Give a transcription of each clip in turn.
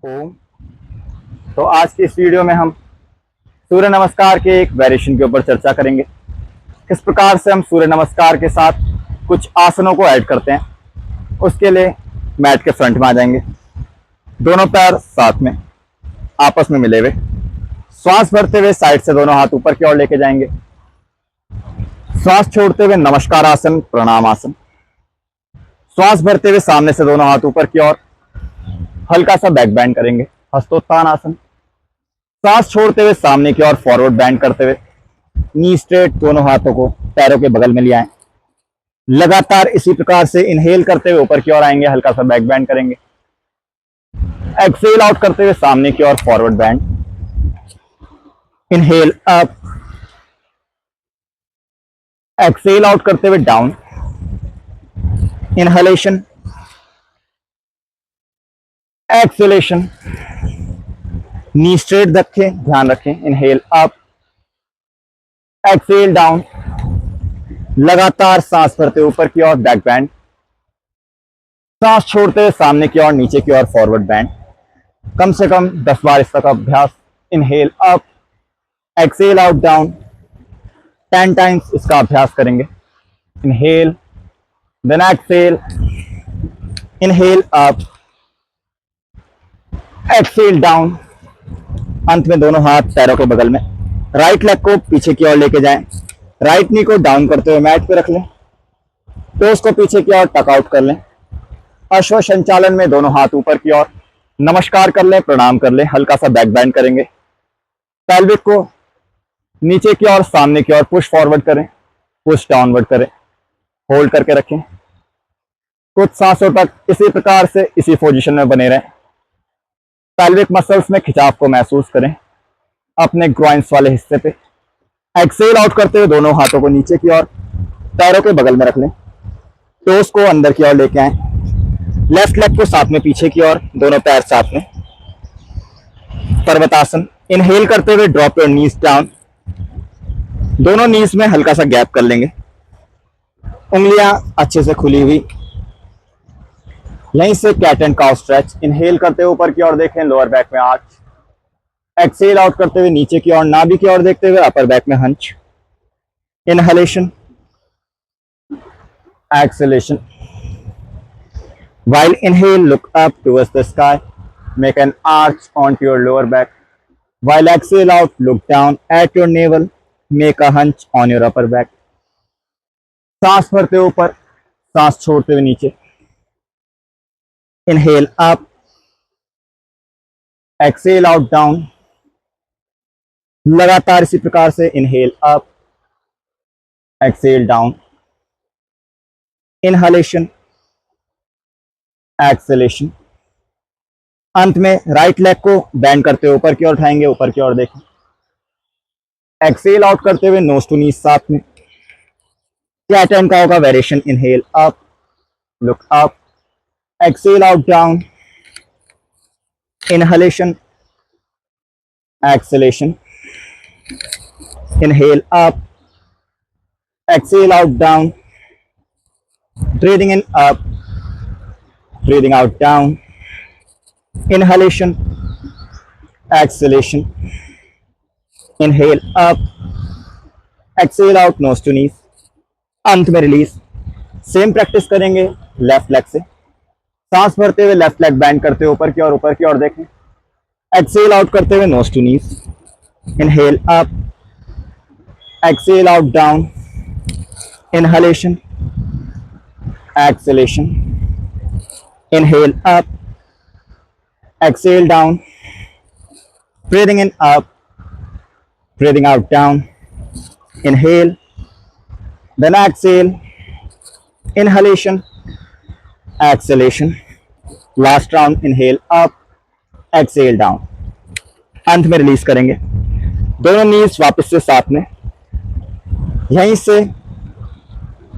ओम। तो आज की इस वीडियो में हम सूर्य नमस्कार के एक वेरिएशन के ऊपर चर्चा करेंगे। किस प्रकार से हम सूर्य नमस्कार के साथ कुछ आसनों को ऐड करते हैं। उसके लिए मैट के फ्रंट में आ जाएंगे, दोनों पैर साथ में आपस में मिले हुए, श्वास भरते हुए साइड से दोनों हाथ ऊपर की ओर लेके जाएंगे। श्वास छोड़ते हुए नमस्कार आसन, प्रणाम आसन। श्वास भरते हुए सामने से दोनों हाथ ऊपर की ओर हल्का सा बैक बैंड करेंगे, हस्तोत्थान आसन। सांस छोड़ते हुए सामने की ओर फॉरवर्ड बैंड करते हुए नी स्ट्रेट, दोनों हाथों को पैरों के बगल में ले आए। लगातार इसी प्रकार से इनहेल करते हुए ऊपर की ओर आएंगे, हल्का सा बैक बैंड करेंगे। एक्सेल आउट करते हुए सामने की ओर forward bend. Inhale up, exhale out करते हुए down. Inhalation, exhalation. Knee straight रखें, ध्यान रखें। Inhale up, exhale down. लगातार सांस भरते ऊपर की ओर बैक बैंड। सांस छोड़ते हुए सामने की ओर, नीचे की ओर फॉरवर्ड बैंड। कम से कम 10 बार इस तक अभ्यास। Inhale up, exhale out down. 10 times इसका अभ्यास करेंगे। Inhale, then exhale, inhale up, exhale down. अंत में दोनों हाथ पैरों के बगल में। राइट लेग को पीछे की ओर लेके जाएं। राइट नी को डाउन करते हुए मैट पे रख लें। टोस को पीछे की ओर टक आउट कर लें। अश्व संचालन में दोनों हाथ ऊपर की ओर नमस्कार कर लें, प्रणाम कर लें। हल्का सा बैक बैंड करेंगे। पेल्विक को नीचे की ओर, सामने की ओर पुश फॉरवर्ड करें, पुश डाउनवर्ड करें। होल्ड करके रखें। कुछ सांसों तक इसी प्रकार से इसी पोजीशन में बने रहें। पेल्विक मसल्स में खिंचाव को महसूस करें अपने ग्रॉइंस वाले हिस्से पे। एक्सेल आउट करते हुए दोनों हाथों को नीचे की ओर पैरों के बगल में रख लें। टोस को अंदर की ओर लेके आए। लेफ्ट लेग को साथ में पीछे की ओर, दोनों पैर साथ में। पर्वतासन। इनहेल करते हुए ड्रॉप योर नीज डाउन। दोनों नीज में हल्का सा गैप कर लेंगे, उंगलियां अच्छे से खुली हुई। यहीं से cat and cow stretch. Inhale करते हुए ऊपर की ओर देखें, लोअर बैक में आर्च। एक्सेल आउट करते हुए नीचे की ओर, नाभि की ओर देखते हुए अपर बैक में hunch. Inhalation, acceleration. While inhale, look up towards the sky. Make an arch onto your lower back. While exhale out, look down at your navel. Make a hunch on your upper back. सांस भरते हुए ऊपर, सांस छोड़ते हुए नीचे। Inhale up, exhale out down. लगातार इसी प्रकार से inhale up, exhale down. Inhalation, acceleration. अंत में राइट लेग को बैंड करते हुए ऊपर की ओर उठाएंगे, ऊपर की ओर देखें। एक्सेल आउट करते हुए नोज टू नीज साथ में। कैट एंड काउ का variation. Inhale up, look up, exhale out down. Inhalation, exhalation. Inhale up, exhale out down. Breathing in up, breathing out down. Inhalation, exhalation. Inhale up, exhale out, nose to knees. अंत में release. Same practice करेंगे left leg से। सांस भरते हुए left leg band करते हुए ऊपर की ओर देखें। एक्सेल आउट करते हुए nose to knees. Inhale up, exhale out down. Inhalation, exhalation. Inhale up, exhale down, breathing in up, breathing out down. Inhale, then exhale. Inhalation, exhalation. Last round, inhale up, exhale down. अंत में release करेंगे। दोनों नीज वापस से साथ में। यहीं से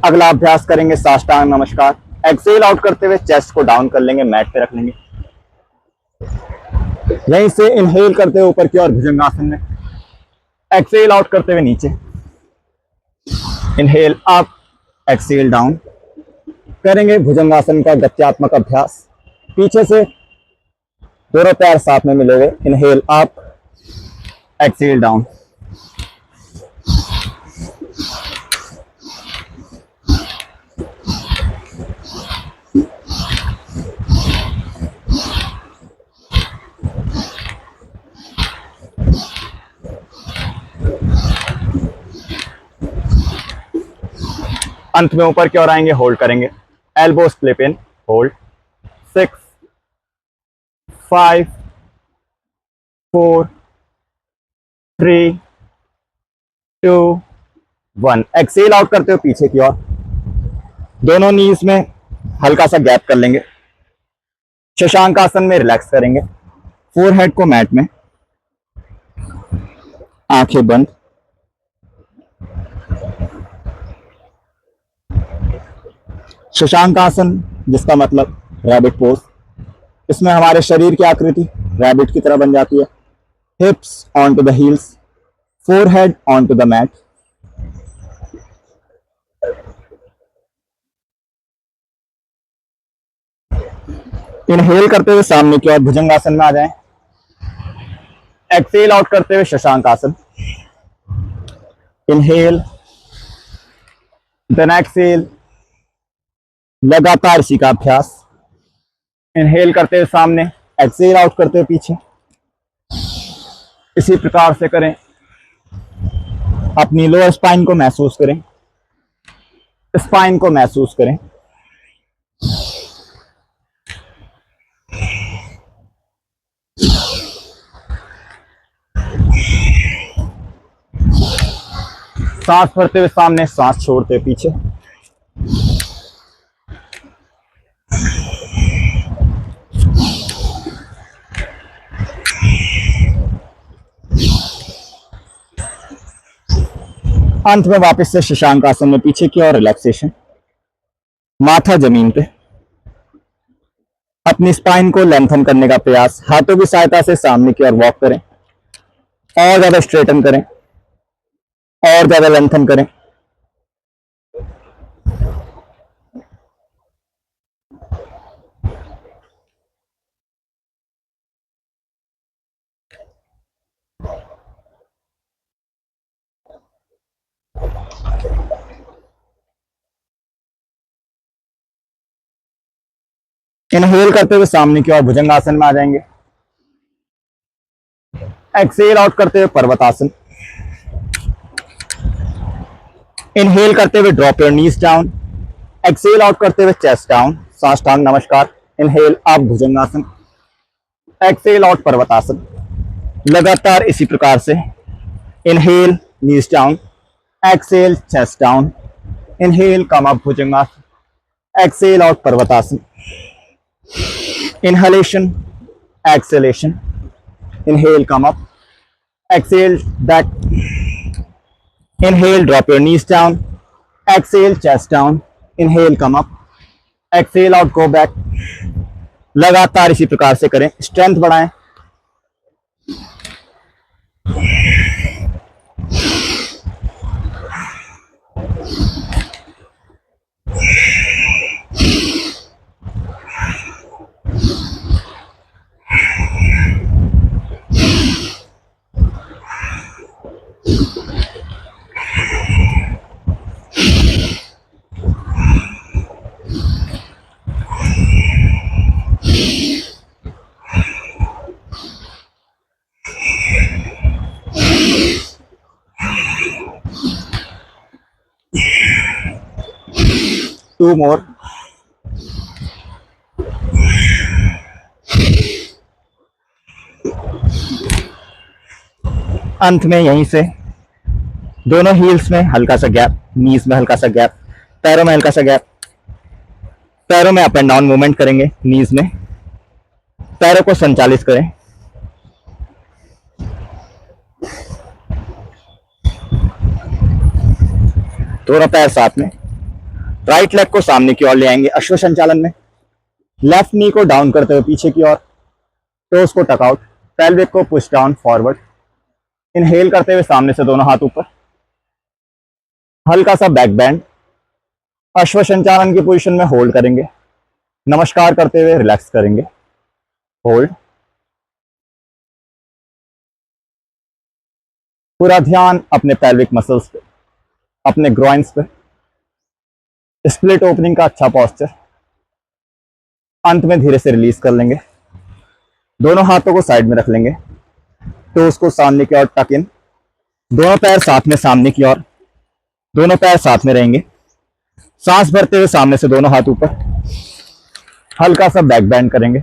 अगला अभ्यास करेंगे साष्टांग नमस्कार। एक्सेल आउट करते हुए चेस्ट को डाउन कर लेंगे, मैट पे रख लेंगे। यहीं से इनहेल करते हुए ऊपर की ओर भुजंगासन में। एक्सेल आउट करते हुए नीचे। Inhale up, exhale down. करेंगे भुजंगासन का गत्यात्मक अभ्यास। पीछे से दोनों पैर साथ में मिले हुए, इनहेल अप, एक्सेल डाउन। अंत में ऊपर की ओर आएंगे, होल्ड करेंगे, elbows flip in, hold, 6 5 4 3 2 1। Exhale out करते हो पीछे की ओर, दोनों नीज में हल्का सा गैप कर लेंगे, शशांक आसन में रिलैक्स करेंगे, फोरहेड को मैट में, आंखें बंद। शशांक आसन जिसका मतलब रैबिट पोज, इसमें हमारे शरीर की आकृति रैबिट की तरह बन जाती है। Hips on to the heels, forehead on to the mat. Inhale करते हुए सामने की ओर भुजंगासन में आ जाएं। एक्सेल आउट करते हुए शशांक आसन, इनहेल देन एक्सेल, लगातार इसी का अभ्यास। इनहेल करते हुए सामने, एक्सेल आउट करते हुए पीछे, इसी प्रकार से करें। अपनी लोअर स्पाइन को महसूस करें, स्पाइन को महसूस करें। सांस भरते हुए सामने, सांस छोड़ते हुए पीछे। अंत में वापस से शशांक आसन में पीछे की ओर रिलैक्सेशन, माथा जमीन पे, अपनी स्पाइन को लेंथन करने का प्रयास, हाथों की सहायता से सामने की ओर वॉक करें, और ज्यादा स्ट्रेटन करें, और ज्यादा लेंथन करें। इनहेल करते हुए सामने की ओर भुजंगासन में आ जाएंगे। एक्सेल आउट करते हुए पर्वतासन। इनहेल करते हुए drop your knees down, exhale out करते हुए chest down, Sashtang Namaskar. Inhale up Bhujangasana, exhale out Parvatasana. लगातार इसी प्रकार से inhale knees down, exhale chest down, inhale come up Bhujangasana, exhale out Parvatasana. Inhalation, exhalation, inhale, come up, exhale, back, inhale, drop your knees down, exhale, chest down, inhale, come up, exhale out, go back। लगातार इसी प्रकार से करें, strength बढ़ाएं। Two more। अंत में यहीं से दोनों हील्स में हल्का सा गैप, नीज में हल्का सा गैप, पैरों में हल्का सा गैप। पैरों में अप एंड डाउन मूवमेंट करेंगे, नीज में पैरों को संचालित करें। दोनों पैर साथ में, राइट लेग को सामने की ओर ले आएंगे अश्व संचालन में। लेफ्ट नी को डाउन करते हुए पीछे की ओर, टोस को टक आउट, पेल्विक को पुश डाउन फॉरवर्ड। इनहेल करते हुए सामने से दोनों हाथ ऊपर, हल्का सा बैक बैंड, अश्व संचालन की पोजीशन में होल्ड करेंगे। नमस्कार करते हुए रिलैक्स करेंगे, होल्ड, पूरा ध्यान अपने पेल्विक मसल्स पे, अपने ग्रॉइंस पे, स्प्लिट ओपनिंग का अच्छा पॉस्चर। अंत में धीरे से रिलीज कर लेंगे। दोनों हाथों को साइड में रख लेंगे, तो उसको सामने की ओर टक इन। दोनों पैर साथ में सामने की ओर, दोनों पैर साथ में रहेंगे। सांस भरते हुए सामने से दोनों हाथ ऊपर, हल्का सा बैक बैंड करेंगे।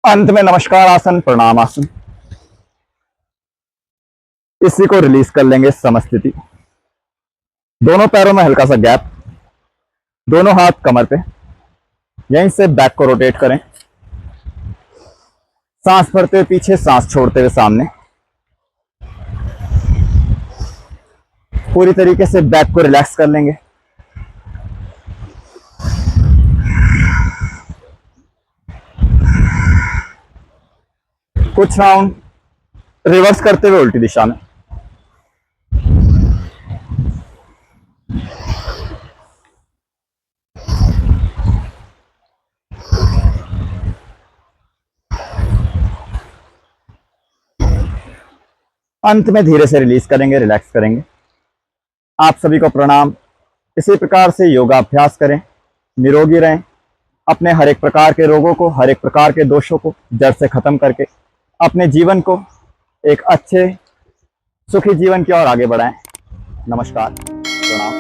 अंत में नमस्कार आसन, प्रणाम आसन। इसी को रिलीज कर लेंगे समस्थिति। दोनों पैरों में हल्का सा गैप, दोनों हाथ कमर पे, यहीं से बैक को रोटेट करें। सांस भरते हुए पीछे, सांस छोड़ते हुए सामने। पूरी तरीके से बैक को रिलैक्स कर लेंगे। कुछ राउंड रिवर्स करते हुए उल्टी दिशा में। अंत में धीरे से रिलीज करेंगे, रिलैक्स करेंगे। आप सभी को प्रणाम। इसी प्रकार से योगा अभ्यास करें, निरोगी रहें, अपने हर एक प्रकार के रोगों को, हर एक प्रकार के दोषों को जड़ से खत्म करके अपने जीवन को एक अच्छे सुखी जीवन की ओर आगे बढ़ाएं। नमस्कार, प्रणाम।